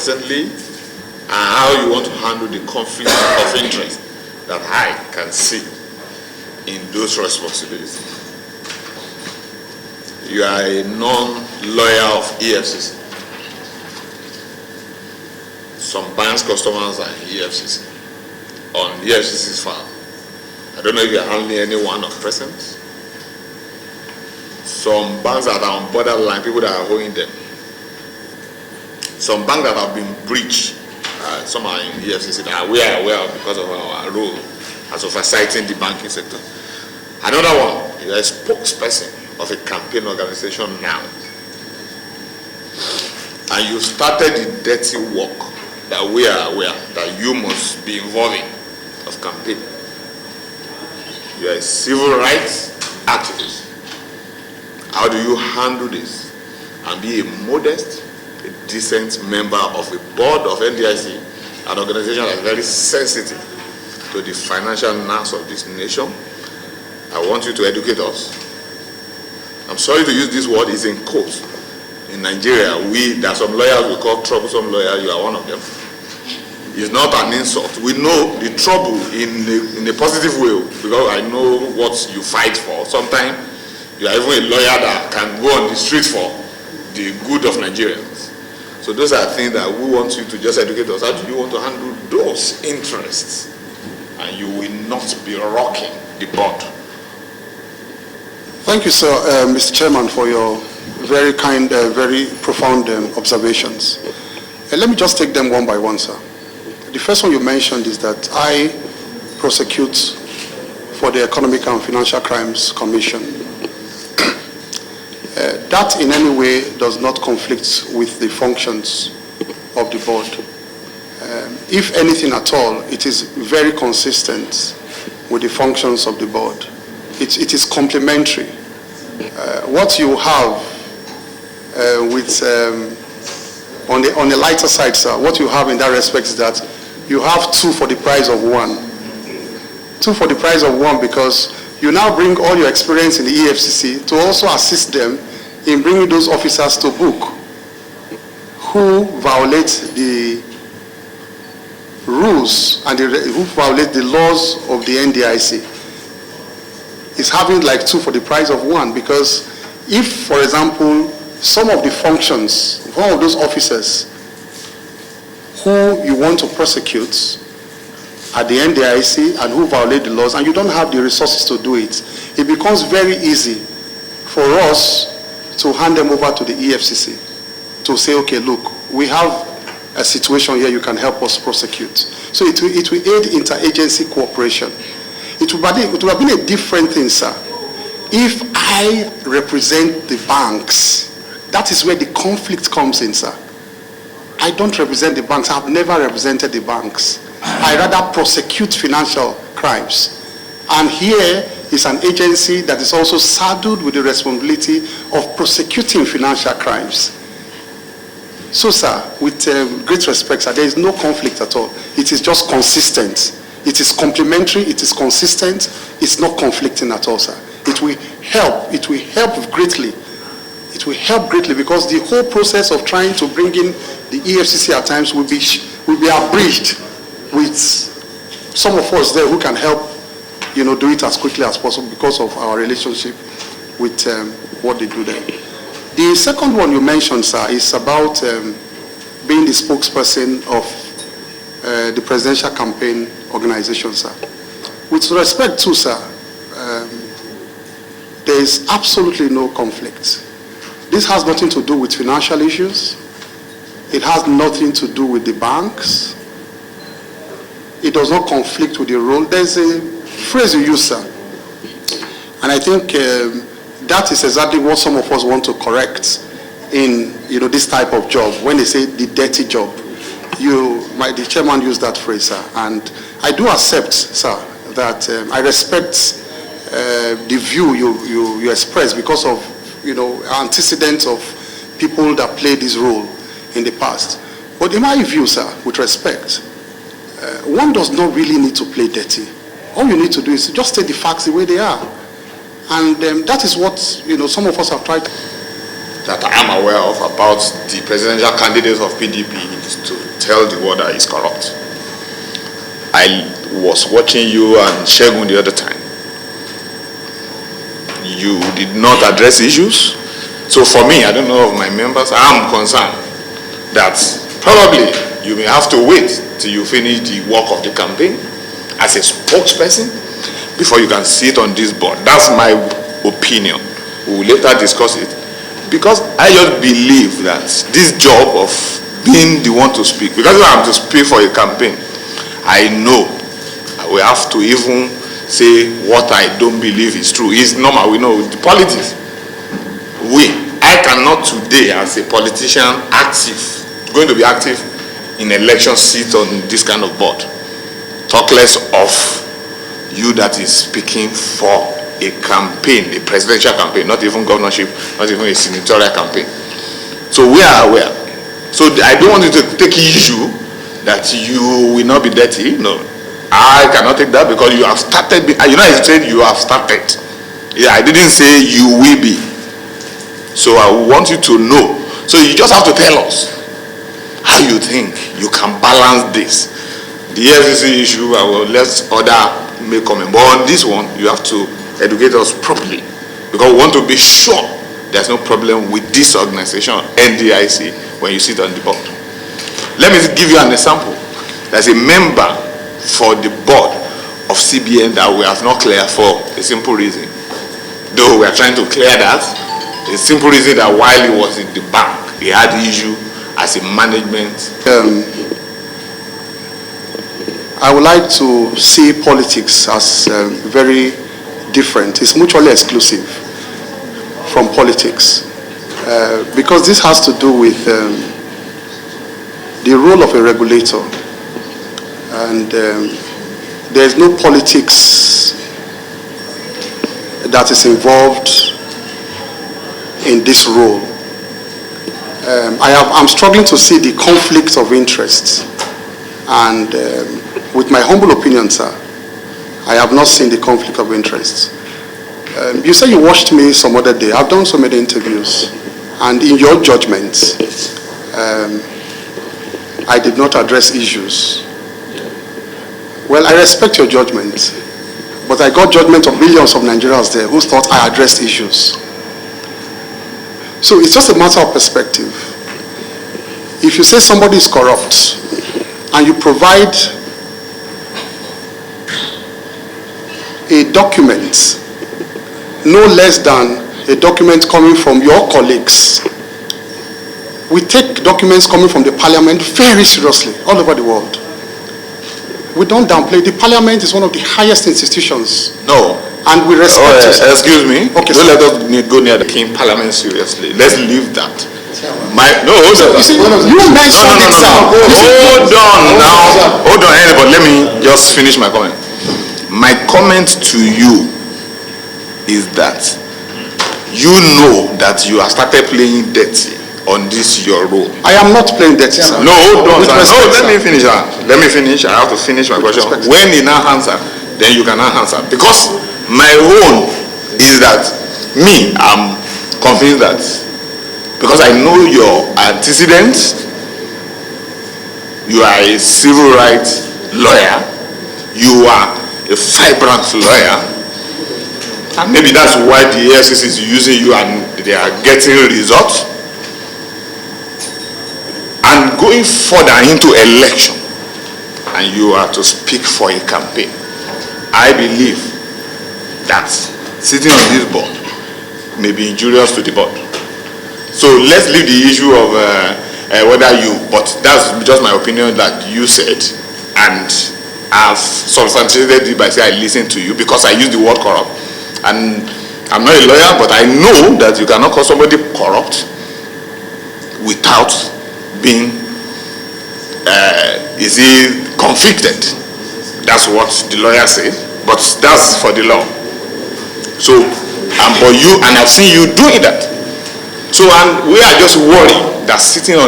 presently, and how you want to handle the conflict of interest that I can see in those responsibilities. You are a non-lawyer of EFCC. Some banks' customers are EFCC, on EFCC's file. I don't know if you are handling any one of present. Some banks that are on borderline, people that are owing them. Some banks that have been breached, some are in EFCC that we are aware of because of our role as oversighting the banking sector. Another one, you are a spokesperson of a campaign organization now. And you started the dirty work that we are aware that you must be involving of campaign. You are a civil rights activist. How do you handle this and be a modest, a decent member of a board of NDIC, an organization that is very sensitive to the financial needs of this nation? I want you to educate us. I'm sorry to use this word, it's in quotes. In Nigeria, there are some lawyers we call troublesome lawyers, you are one of them. It's not an insult. We know the trouble in a positive way because I know what you fight for. Sometimes you are even a lawyer that can go on the street for the good of Nigerians. So those are things that we want you to just educate us. How do you want to handle those interests? And you will not be rocking the board. Thank you, sir, Mr. Chairman, for your very kind, very profound observations. Let me just take them one by one, sir. The first one you mentioned is that I prosecute for the Economic and Financial Crimes Commission. That in any way does not conflict with the functions of the board. If anything at all, it is very consistent with the functions of the board. It is complementary. What you have on the lighter side, sir, what you have in that respect is that you have two for the price of one. Two for the price of one because you now bring all your experience in the EFCC to also assist them in bringing those officers to book who violate the rules and who violate the laws of the NDIC. It's having like two for the price of one because if, for example, some of the functions, one of those officers who you want to prosecute at the NDIC and who violate the laws and you don't have the resources to do it, it becomes very easy for us to hand them over to the EFCC to say, okay, look, we have a situation here, you can help us prosecute. So it will aid interagency cooperation. It would have been a different thing, sir, if I represent the banks. That is where the conflict comes in, sir. I don't represent the banks. I've never represented the banks. I rather prosecute financial crimes. And here is an agency that is also saddled with the responsibility of prosecuting financial crimes. So, sir, with great respect, sir, there is no conflict at all. It is just consistent. It is complementary. It is consistent. It's not conflicting at all, sir. It will help. It will help greatly. It will help greatly because the whole process of trying to bring in the EFCC at times will be abridged with some of us there who can help, do it as quickly as possible because of our relationship with what they do there. The second one you mentioned, sir, is about being the spokesperson of the presidential campaign organization, sir. With respect to, sir, there is absolutely no conflict. This has nothing to do with financial issues. It has nothing to do with the banks. It does not conflict with the role. There's a phrase you use, sir, and I think that is exactly what some of us want to correct in this type of job. When they say the dirty job, the chairman used that phrase, sir, and I do accept, sir, that I respect the view you express because of antecedents of people that played this role in the past. But in my view, sir, with respect, one does not really need to play dirty. All you need to do is just take the facts the way they are. And that is what some of us have tried. that I am aware of about the presidential candidates of PDP is to tell the world that it's corrupt. I was watching you and Shegun the other time. You did not address issues. So for me, I don't know of my members, I'm concerned that probably you may have to wait till you finish the work of the campaign as a spokesperson before you can sit on this board. That's my opinion. We will later discuss it. Because I just believe that this job of being the one to speak, because I have to speak for a campaign, I know we have to even say what I don't believe is true. It's normal, we know the politics. I cannot today as a politician going to be active in election seat on this kind of board. Talk less of you that is speaking for a campaign, a presidential campaign, not even governorship, not even a senatorial campaign. So we are aware. So I don't want you to take issue that you will not be dirty. No, I cannot take that because you have started. You know, I said you have started. Yeah, I didn't say you will be. So I want you to know. So you just have to tell us how you think you can balance this. The FCC issue, I will let other may comment. But on this one, you have to educate us properly because we want to be sure there's no problem with this organization, NDIC, when you sit on the board. Let me give you an example. There's a member for the board of CBN that we have not cleared for a simple reason. Though we are trying to clear that, a simple reason that while he was in the bank, he had the issue as a management. I would like to see politics as very different. It's mutually exclusive from politics because this has to do with the role of a regulator, and there is no politics that is involved in this role. I'm struggling to see the conflict of interest, and with my humble opinion, sir, I have not seen the conflict of interest. You say you watched me some other day. I've done so many interviews, and in your judgment, I did not address issues. Well, I respect your judgment, but I got judgment of millions of Nigerians there who thought I addressed issues. So it's just a matter of perspective. If you say somebody is corrupt and you provide a document, no less than a document coming from your colleagues. We take documents coming from the parliament very seriously all over the world. We don't downplay. The parliament is one of the highest institutions. No. And we respect it. Excuse me. Okay, don't let us go near the King Parliament seriously. Let's leave that. You mentioned it, sir. Hold on now. Hold on, anybody. Let me just finish my comment. My comment to you is that you know that you have started playing dirty on this your role. I am not playing dirty, sir. No, hold on. Let me finish. Let me finish. I have to finish my question. When you now answer, then you can now answer. Because my own is that I'm convinced that because I know your antecedents, you are a civil rights lawyer, you are a vibrant lawyer, and maybe that's why the EFCC is using you and they are getting results. And going further into election, and you are to speak for a campaign, I believe that sitting on this board may be injurious to the board. So let's leave the issue of whether you, but that's just my opinion that you said, and I've substantiated it by saying I listened to you because I used the word corrupt. And I'm not a lawyer, but I know that you cannot call somebody corrupt without being, is he conflicted? That's what the lawyer said, but that's for the law. So, but you, and I've seen you doing that. So, and we are just worried that sitting on